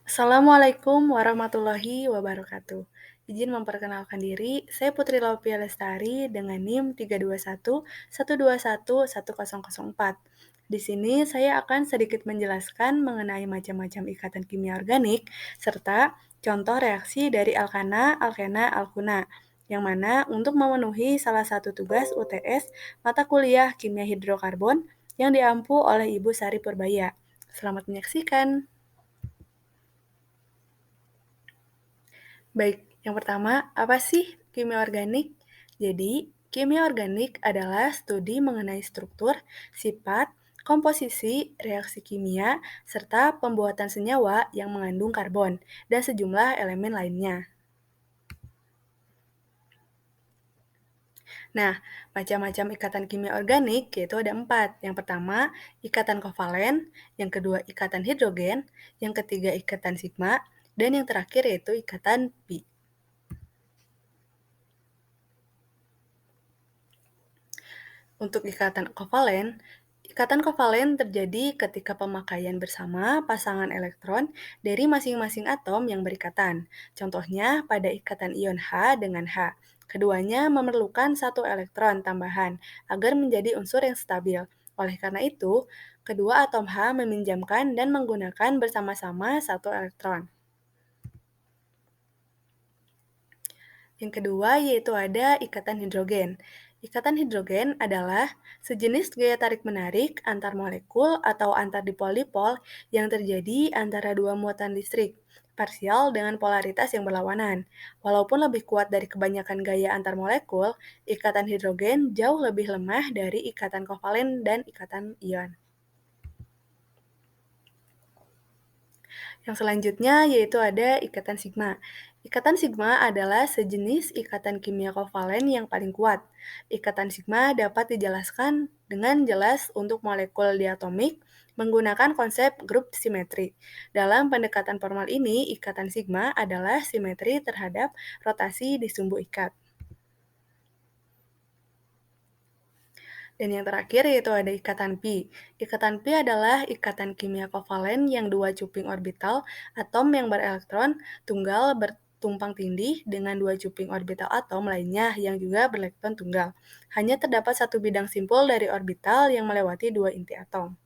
Assalamualaikum warahmatullahi wabarakatuh. Izin memperkenalkan diri, saya Putri Laupia Lestari dengan NIM 321 121 1004. Di sini saya akan sedikit menjelaskan mengenai macam-macam ikatan kimia organik serta contoh reaksi dari alkana, alkena, alkuna, yang mana untuk memenuhi salah satu tugas UTS mata kuliah kimia hidrokarbon yang diampu oleh Ibu Sari Purbaya. Selamat menyaksikan. Baik, yang pertama, apa sih kimia organik? Jadi, kimia organik adalah studi mengenai struktur, sifat, komposisi, reaksi kimia, serta pembuatan senyawa yang mengandung karbon dan sejumlah elemen lainnya. Nah, macam-macam ikatan kimia organik yaitu ada 4. Yang pertama, ikatan kovalen, yang kedua ikatan hidrogen, yang ketiga ikatan sigma, dan yang terakhir yaitu ikatan pi. Untuk ikatan kovalen terjadi ketika pemakaian bersama pasangan elektron dari masing-masing atom yang berikatan. Contohnya pada ikatan ion H dengan H. Keduanya memerlukan satu elektron tambahan agar menjadi unsur yang stabil. Oleh karena itu, kedua atom H meminjamkan dan menggunakan bersama-sama satu elektron. Yang kedua yaitu ada ikatan hidrogen. Ikatan hidrogen adalah sejenis gaya tarik-menarik antar molekul atau antar dipol-dipol yang terjadi antara dua muatan listrik parsial dengan polaritas yang berlawanan. Walaupun lebih kuat dari kebanyakan gaya antar molekul, ikatan hidrogen jauh lebih lemah dari ikatan kovalen dan ikatan ion. Yang selanjutnya yaitu ada ikatan sigma. Ikatan sigma adalah sejenis ikatan kimia kovalen yang paling kuat. Ikatan sigma dapat dijelaskan dengan jelas untuk molekul diatomik menggunakan konsep grup simetri. Dalam pendekatan formal ini, ikatan sigma adalah simetri terhadap rotasi di sumbu ikat. Dan yang terakhir yaitu ada ikatan pi. Ikatan pi adalah ikatan kimia kovalen yang dua cuping orbital atom yang berelektron tunggal bertumpang tindih dengan dua cuping orbital atom lainnya yang juga berelektron tunggal. Hanya terdapat satu bidang simpul dari orbital yang melewati dua inti atom.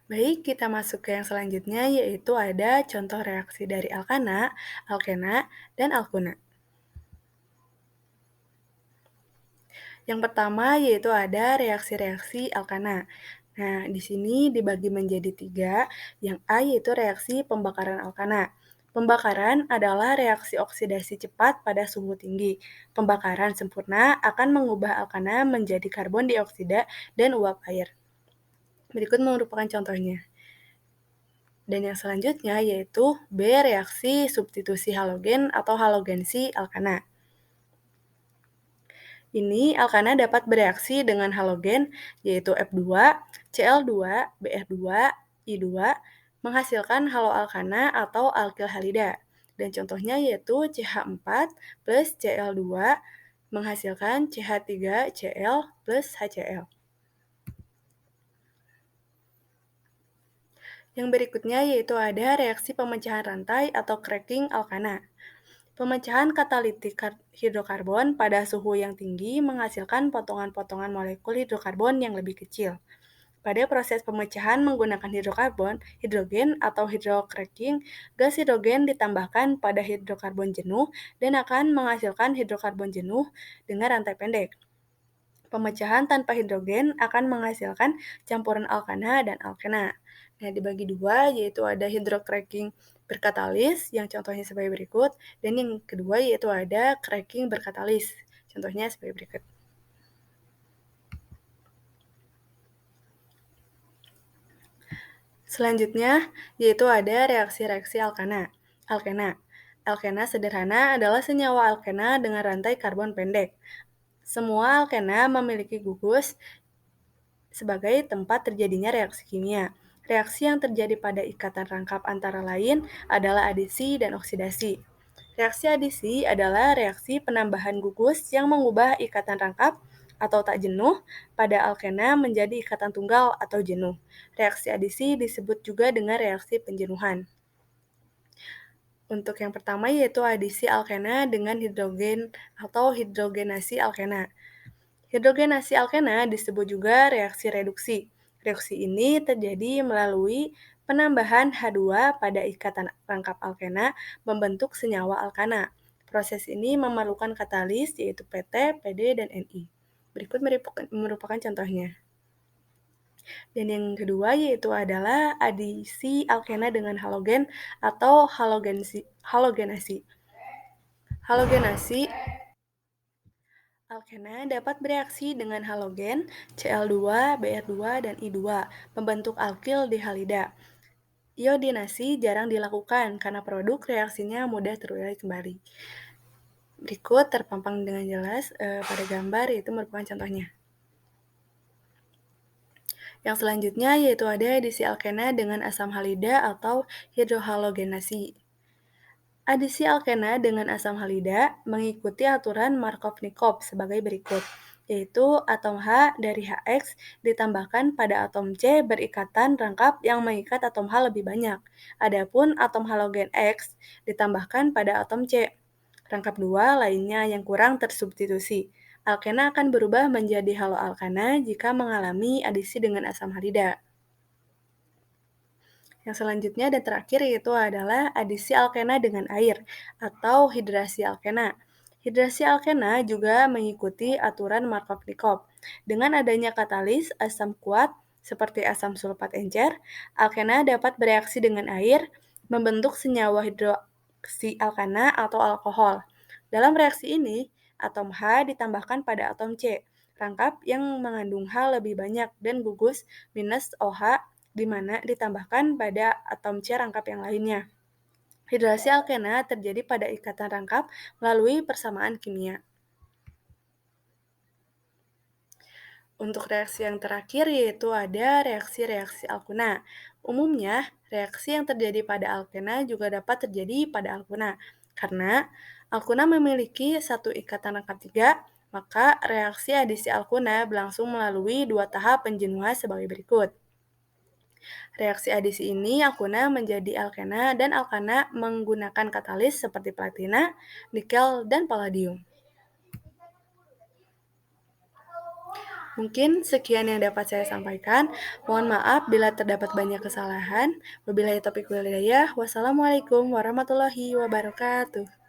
Baik, kita masuk ke yang selanjutnya yaitu ada contoh reaksi dari alkana, alkena, dan alkuna. Yang pertama yaitu ada reaksi-reaksi alkana. Nah, di sini dibagi menjadi 3, yang A yaitu reaksi pembakaran alkana. Pembakaran adalah reaksi oksidasi cepat pada suhu tinggi. Pembakaran sempurna akan mengubah alkana menjadi karbon dioksida dan uap air. Berikut merupakan contohnya. Dan yang selanjutnya yaitu B, reaksi substitusi halogen atau halogensi alkana. Ini alkana dapat bereaksi dengan halogen yaitu F2, Cl2, Br2, I2 menghasilkan haloalkana atau alkil halida. Dan contohnya yaitu CH4 plus Cl2 menghasilkan CH3Cl plus HCl. Yang berikutnya yaitu ada reaksi pemecahan rantai atau cracking alkana. Pemecahan katalitik hidrokarbon pada suhu yang tinggi menghasilkan potongan-potongan molekul hidrokarbon yang lebih kecil. Pada proses pemecahan menggunakan hidrogen atau hydrocracking, gas hidrogen ditambahkan pada hidrokarbon jenuh dan akan menghasilkan hidrokarbon jenuh dengan rantai pendek. Pemecahan tanpa hidrogen akan menghasilkan campuran alkana dan alkena. Nah, dibagi dua, yaitu ada hydrocracking berkatalis, yang contohnya sebagai berikut, dan yang kedua yaitu ada cracking berkatalis, contohnya sebagai berikut. Selanjutnya, yaitu ada reaksi-reaksi alkana. Alkena sederhana adalah senyawa alkena dengan rantai karbon pendek. Semua alkena memiliki gugus sebagai tempat terjadinya reaksi kimia. Reaksi yang terjadi pada ikatan rangkap antara lain adalah adisi dan oksidasi. Reaksi adisi adalah reaksi penambahan gugus yang mengubah ikatan rangkap atau tak jenuh pada alkena menjadi ikatan tunggal atau jenuh. Reaksi adisi disebut juga dengan reaksi penjenuhan. Untuk yang pertama yaitu adisi alkena dengan hidrogen atau hidrogenasi alkena. Hidrogenasi alkena disebut juga reaksi reduksi. Reaksi ini terjadi melalui penambahan H2 pada ikatan rangkap alkena membentuk senyawa alkana. Proses ini memerlukan katalis yaitu PT, PD, dan Ni. Berikut merupakan contohnya. Dan yang kedua yaitu adalah adisi alkena dengan halogen atau halogenasi. Halogenasi alkena dapat bereaksi dengan halogen Cl2, Br2, dan I2, membentuk alkil dihalida. Iodinasi jarang dilakukan karena produk reaksinya mudah terurai kembali. Berikut terpampang dengan jelas pada gambar, yaitu merupakan contohnya. Yang selanjutnya yaitu ada adisi alkena dengan asam halida atau hidrohalogenasi. Adisi alkena dengan asam halida mengikuti aturan Markov-Nikov sebagai berikut, yaitu atom H dari HX ditambahkan pada atom C berikatan rangkap yang mengikat atom H lebih banyak. Adapun atom halogen X ditambahkan pada atom C. Rangkap 2 lainnya yang kurang tersubstitusi. Alkena akan berubah menjadi haloalkana jika mengalami adisi dengan asam halida. Yang selanjutnya dan terakhir yaitu adalah adisi alkena dengan air atau hidrasi alkena. Hidrasi alkena juga mengikuti aturan Markov-Nikov. Dengan adanya katalis asam kuat seperti asam sulfat encer, alkena dapat bereaksi dengan air membentuk senyawa hidroksi alkana atau alkohol. Dalam reaksi ini, atom H ditambahkan pada atom C, rangkap yang mengandung H lebih banyak dan gugus minus OH di mana ditambahkan pada atom C rangkap yang lainnya. Hidrasi alkena terjadi pada ikatan rangkap melalui persamaan kimia. Untuk reaksi yang terakhir yaitu ada reaksi-reaksi alkuna. Umumnya, reaksi yang terjadi pada alkena juga dapat terjadi pada alkuna. Karena alkuna memiliki satu ikatan rangkap 3, maka reaksi adisi alkuna berlangsung melalui 2 tahap penjenuhan sebagai berikut. Reaksi adisi ini alkuna menjadi alkena dan alkana menggunakan katalis seperti platina, nikel, dan palladium. Mungkin sekian yang dapat saya sampaikan. Mohon maaf bila terdapat banyak kesalahan. Wabillahi taufiq wal hidayah. Wassalamualaikum warahmatullahi wabarakatuh.